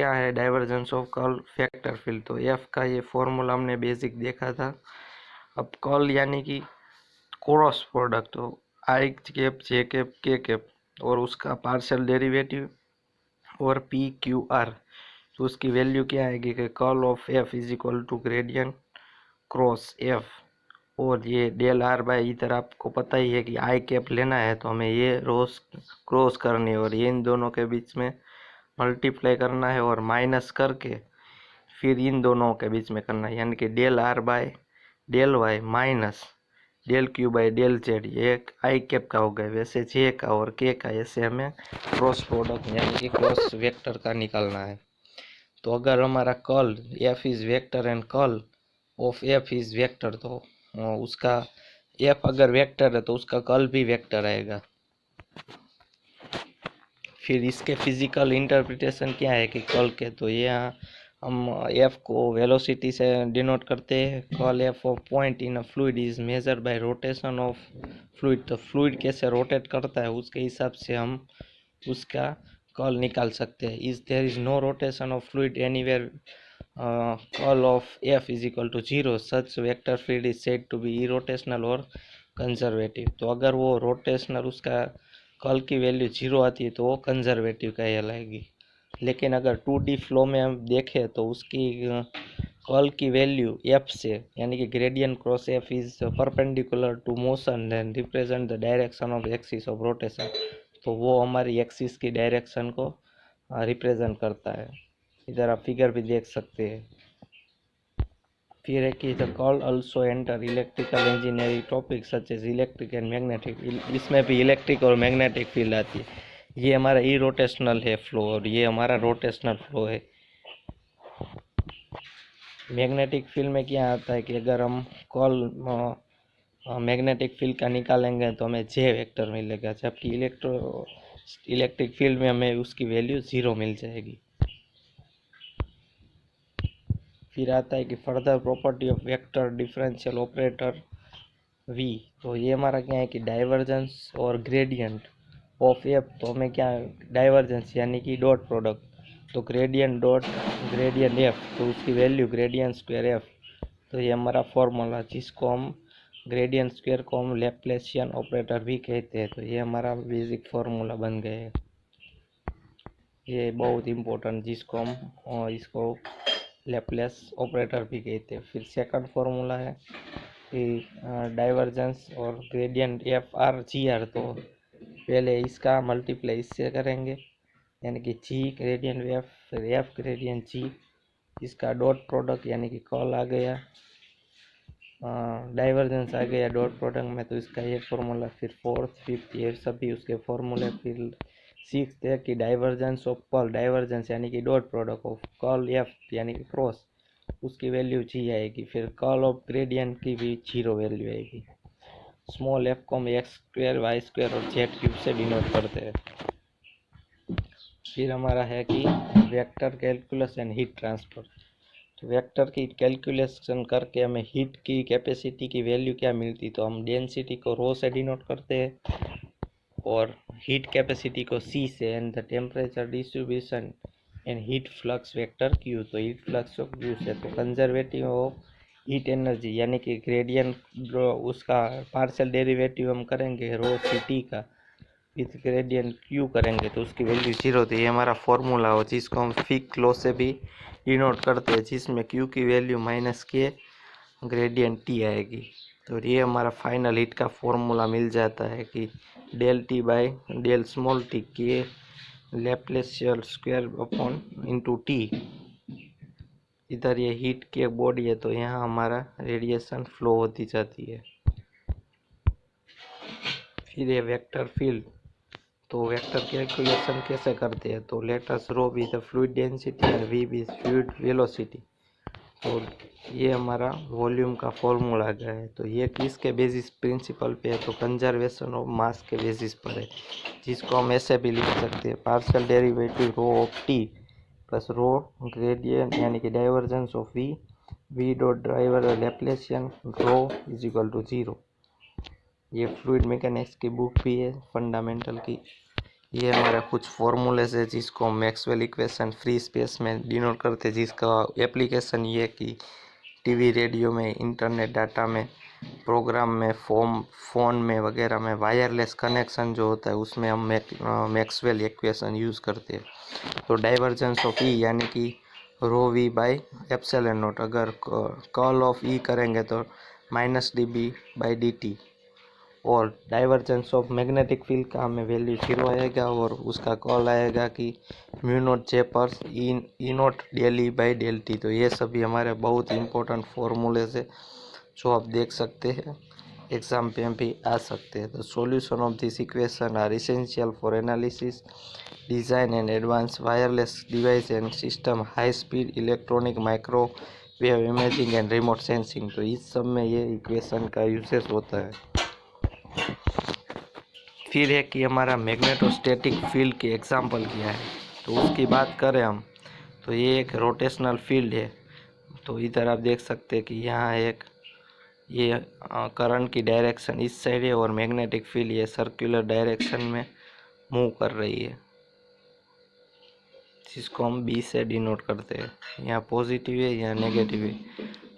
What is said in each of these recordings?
क्या है divergence of curl vector field. तो एफ का ये फॉर्मूला हमने बेसिक देखा था। अब कर्ल यानी कि क्रॉस प्रोडक्ट हो I cap J cap K cap और उसका पार्शियल डेरिवेटिव और पी क्यू आर। तो उसकी वैल्यू क्या आएगी कि curl of F is equal to gradient cross F. और ये डेल आर बाई इधर आपको पता ही है कि आई कैप लेना है तो हमें ये रोज क्रॉस करनी है और ये इन दोनों के बीच में मल्टीप्लाई करना है और माइनस करके फिर इन दोनों के बीच में करना है, यानी कि del R by del Y minus del Q by del Z. ये आई कैप का हो गया। वैसे जे का और के का ऐसे हमें क्रॉस प्रोडक्ट यानी कि क्रॉस वेक्टर का निकालना है। तो अगर हमारा curl F is vector and curl of F is vector तो उसका एफ अगर वेक्टर है तो उसका कर्ल भी वेक्टर आएगा। फिर इसके फिजिकल इंटरप्रिटेशन क्या है कि कर्ल के, तो यहाँ हम एफ को वेलोसिटी से डिनोट करते हैं। Curl F of point in a fluid is measured by rotation of fluid. तो फ्लूइड कैसे रोटेट करता है उसके हिसाब से हम उसका कर्ल निकाल सकते हैं। Is there is no rotation of fluid anywhere curl of F is equal to zero such vector field is said to be irrotational और कंजर्वेटिव। तो अगर वो रोटेशनल उसका कर्ल की वैल्यू जीरो आती है तो वो कंजर्वेटिव कहलाएगी। लेकिन अगर 2D फ्लो में हम देखें तो उसकी कर्ल की वैल्यू एफ से यानी कि gradient cross F is perpendicular to motion and represent the direction of axis of rotation. तो वो हमारी एक्सिस की डायरेक्शन को रिप्रेजेंट करता है। इधर आप फिगर भी देख सकते हैं। फिर है कि the curl also enter electrical engineering topic such as electric and magnetic. इसमें भी इलेक्ट्रिक और मैग्नेटिक फील्ड आती है। ये हमारा ई रोटेशनल है फ्लो और ये हमारा रोटेशनल फ्लो है। मैग्नेटिक फील्ड में क्या आता है कि अगर हम कर्ल मैग्नेटिक फील्ड का निकालेंगे तो हमें जे वेक्टर मिलेगा, जबकि इलेक्ट्रिक फील्ड में हमें उसकी वैल्यू जीरो मिल जाएगी। फिर आता है कि further property of vector differential operator V. तो ये हमारा क्या है कि डाइवर्जेंस और ग्रेडियंट ऑफ एफ। तो हमें क्या डाइवर्जेंस यानी कि डॉट प्रोडक्ट, तो ग्रेडियंट डॉट ग्रेडियंट एफ तो उसकी वैल्यू ग्रेडियंट स्क्वायर एफ। तो ये हमारा फॉर्मूला जिसको हम ग्रेडियंट स्क्वायर को हम लैप्लासियन ऑपरेटर भी कहते हैं। तो ये हमारा बेसिक फार्मूला बन गए है। ये बहुत इम्पोर्टेंट जिसको हम इसको लैप्लेस ऑपरेटर भी कहते हैं। फिर सेकंड फार्मूला है कि डाइवर्जेंस और gradient F R G R. तो पहले इसका मल्टीप्लाई इससे करेंगे यानी कि जी ग्रेडियंट एफ फिर एफ ग्रेडियंट जी। इसका डॉट प्रोडक्ट यानी कि कर्ल आ गया, डाइवर्जेंस आ गया डॉट प्रोडक्ट में, तो इसका ये फॉर्मूला। फिर फोर्थ फिफ्थ ये सभी उसके फॉर्मूले। फिर सिक्स है कि डाइवर्जेंस ऑफ कर्ल, डाइवर्जेंस यानी कि dot product of curl F यानी कि क्रॉस, उसकी वैल्यू जी आएगी। फिर कर्ल ऑफ ग्रेडियंट की भी जीरो वैल्यू आएगी। स्मॉल एफ को हम एक्स स्क्वायर वाई स्क्वायर और जेड क्यूब से डिनोट करते हैं। फिर हमारा है कि vector calculus and heat transfer. तो वेक्टर की कैलकुलेशन करके हमें हीट की कैपेसिटी की वैल्यू क्या मिलती, तो हम डेंसिटी को रो से डिनोट करते हैं और हीट कैपेसिटी को सी से and the temperature distribution and heat flux vector Q. तो हीट फ्लक्स ऑफ क्यू से तो कंजर्वेटिव ऑफ हीट एनर्जी यानी कि ग्रेडियंट उसका पार्शियल डेरिवेटिव हम करेंगे रो सी टी का विथ ग्रेडियंट क्यू करेंगे तो उसकी वैल्यू जीरो थी। ये हमारा फॉर्मूला हो जिसको हम फिक लॉ से भी डिनोट करते हैं, जिसमें क्यू की वैल्यू माइनस के ग्रेडियंट टी आएगी। तो ये हमारा फाइनल हीट का फॉर्मूला मिल जाता है कि del T by del small t के Laplacian square upon into T. इधर ये हीट की बॉडी है तो यहाँ हमारा रेडिएशन फ्लो होती जाती है। फिर ये वेक्टर फील्ड, तो वेक्टर कैलकुलेशन कैसे करते हैं, तो let us rho be the fluid density and V be fluid velocity. तो ये हमारा वॉल्यूम का फॉर्मूला आ गया है। तो ये किसके बेसिस प्रिंसिपल पे है, तो कंजर्वेशन ऑफ मास के बेसिस पर है, जिसको हम ऐसे भी लिख सकते हैं partial derivative rho of T plus rho gradient यानी कि divergence of V V dot driver Laplacian rho is equal to zero. ये फ्लूइड मैकेनिक्स की बुक भी है फंडामेंटल की, ये हमारा कुछ फॉर्मूलेस है जिसको हम मैक्सवेल इक्वेशन फ्री स्पेस में डिनोट करते हैं, जिसका एप्लीकेशन ये कि टीवी, रेडियो में, इंटरनेट डाटा में, प्रोग्राम में, फ़ोन में वगैरह में वायरलेस कनेक्शन जो होता है उसमें हम मैक्सवेल इक्वेशन यूज़ करते हैं। तो डाइवर्जेंस ऑफ ई यानी कि रो वी बाई एप्सिलॉन नॉट, अगर कर्ल ऑफ ई करेंगे तो -dB/dt, और डाइवर्जेंस ऑफ मैग्नेटिक फील्ड का हमें वैल्यू 0 आएगा और उसका कॉल आएगा कि म्यू नॉट जे पर ई नॉट del/del t। तो ये सभी हमारे बहुत इंपॉर्टेंट फॉर्मूले से जो आप देख सकते हैं, एग्जाम पे भी आ सकते हैं। The solution of this equation are essential for analysis, design and advance wireless device and system, high speed electronic microwave imaging and remote sensing. तो इस सब में ये इक्वेशन का यूसेस होता है। फिर है कि हमारा मैग्नेटोस्टैटिक फील्ड के एग्जाम्पल क्या है, तो उसकी बात करें हम तो ये एक रोटेशनल फील्ड है। तो इधर आप देख सकते हैं कि यहाँ एक ये करंट की डायरेक्शन इस साइड है और मैग्नेटिक फील्ड ये सर्कुलर डायरेक्शन में मूव कर रही है, जिसको हम बी से डिनोट करते हैं। यहाँ पॉजिटिव है, यहाँ नेगेटिव है।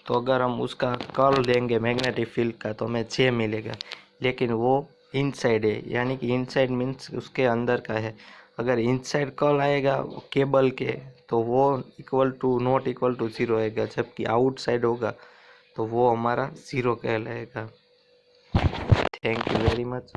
तो अगर हम उसका कर्ल देंगे मैग्नेटिक फील्ड का तो हमें 6 मिलेगा, लेकिन वो इनसाइड है, यानी कि इनसाइड मीन्स उसके अंदर का है। अगर इनसाइड कर्ल आएगा केबल के तो वो नॉट इक्वल टू 0 आएगा, जबकि आउटसाइड होगा तो वो हमारा 0 कहलाएगा। Thank you very much.